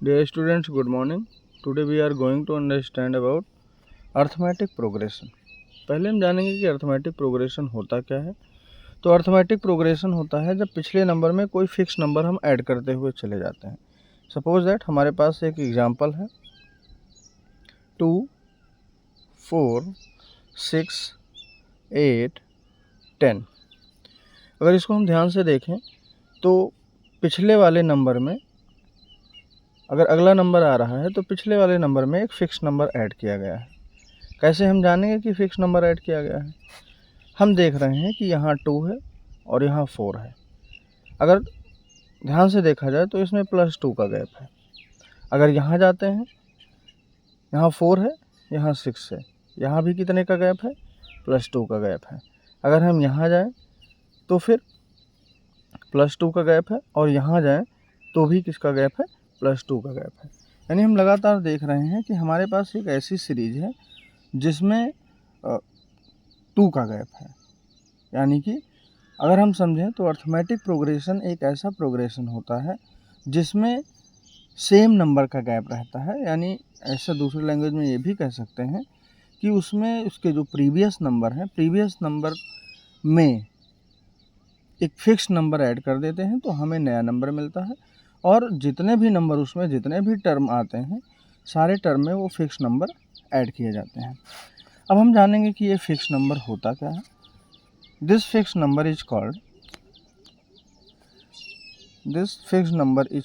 Dear students, good morning. Today we are going to understand about arithmetic progression. पहले हम जानेंगे कि arithmetic progression होता क्या है। तो अर्थमेटिक प्रोग्रेशन होता है जब पिछले नंबर में कोई फिक्स नंबर हम ऐड करते हुए चले जाते हैं। सपोज दैट हमारे पास एक एग्जांपल है 2, 4, 6, 8, 10। अगर इसको हम ध्यान से देखें तो पिछले वाले नंबर में अगर अगला नंबर आ रहा है तो पिछले वाले नंबर में एक फ़िक्स नंबर ऐड किया गया है। कैसे हम जानेंगे कि फ़िक्स नंबर ऐड किया गया है? हम देख रहे हैं कि यहाँ 2 है और यहाँ 4 है। अगर ध्यान से देखा जाए तो इसमें +2 का गैप है। अगर यहाँ जाते हैं, यहाँ 4 है, यहाँ 6 है, यहाँ भी कितने का गैप है? +2 का गैप है। अगर हम यहाँ जाएँ तो फिर +2 का गैप है और यहाँ जाएँ तो भी किसका गैप है? +2 का गैप है। यानी हम लगातार देख रहे हैं कि हमारे पास एक ऐसी सीरीज़ है जिसमें 2 का गैप है। यानी कि अगर हम समझें तो अर्थमेटिक प्रोग्रेशन एक ऐसा प्रोग्रेशन होता है जिसमें सेम नंबर का गैप रहता है। यानी ऐसा दूसरी लैंग्वेज में ये भी कह सकते हैं कि उसमें उसके जो प्रीवियस नंबर हैं, प्रीवियस नंबर में एक फ़िक्स नंबर ऐड कर देते हैं तो हमें नया नंबर मिलता है और जितने भी नंबर उसमें जितने भी टर्म आते हैं सारे टर्म में वो फ़िक्स नंबर ऐड किए जाते हैं। अब हम जानेंगे कि ये फ़िक्स नंबर होता क्या है। This fix number is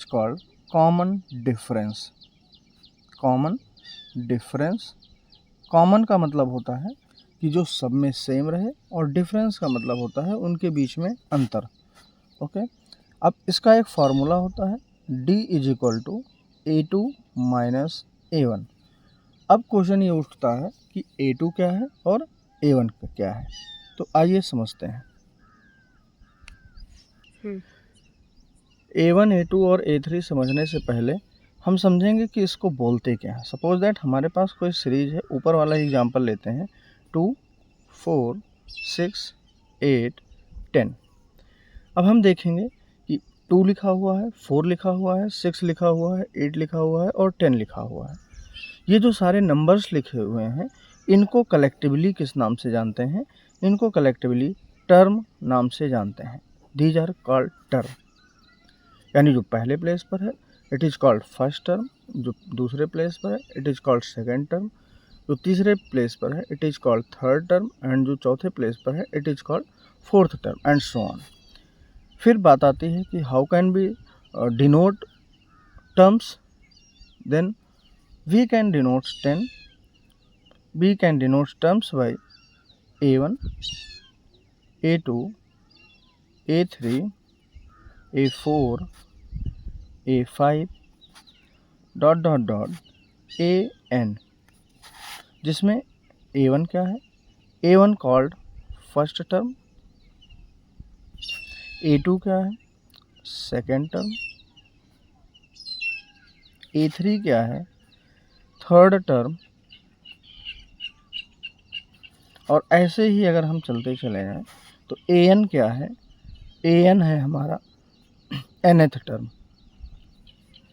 called common difference. Common difference, common का मतलब होता है कि जो सब में सेम रहे और डिफरेंस का मतलब होता है उनके बीच में अंतर। ओके, अब इसका एक फार्मूला होता है D = A2 - A1। अब क्वेश्चन ये उठता है कि A2 क्या है और A1 क्या है। तो आइए समझते हैं। A1, A2 और A3 समझने से पहले हम समझेंगे कि इसको बोलते क्या है। सपोज दैट हमारे पास कोई सीरीज है, ऊपर वाला एग्जांपल लेते हैं 2, 4, 6, 8, 10। अब हम देखेंगे कि 2 लिखा हुआ है, 4 लिखा हुआ है, 6 लिखा हुआ है, 8 लिखा हुआ है और 10 लिखा हुआ है। ये जो सारे नंबर्स लिखे हुए हैं इनको कलेक्टिवली किस नाम से जानते हैं? इनको कलेक्टिवली टर्म नाम से जानते हैं। These are called term. यानी जो पहले प्लेस पर है it is called first term, जो दूसरे प्लेस पर है it is called second term, जो तीसरे प्लेस पर है it is called third term and जो चौथे प्लेस पर है it is called fourth term and so on. फिर बात आती है कि how can be denote terms. Then we can denote terms by A1, A2, A3, A4, A5 ... AN, जिसमें A1 क्या है? A1 called first term, A2 क्या है? सेकेंड टर्म, A3 क्या है? Third term. और ऐसे ही अगर हम चलते चले जाएं तो AN क्या है? AN है हमारा nth टर्म।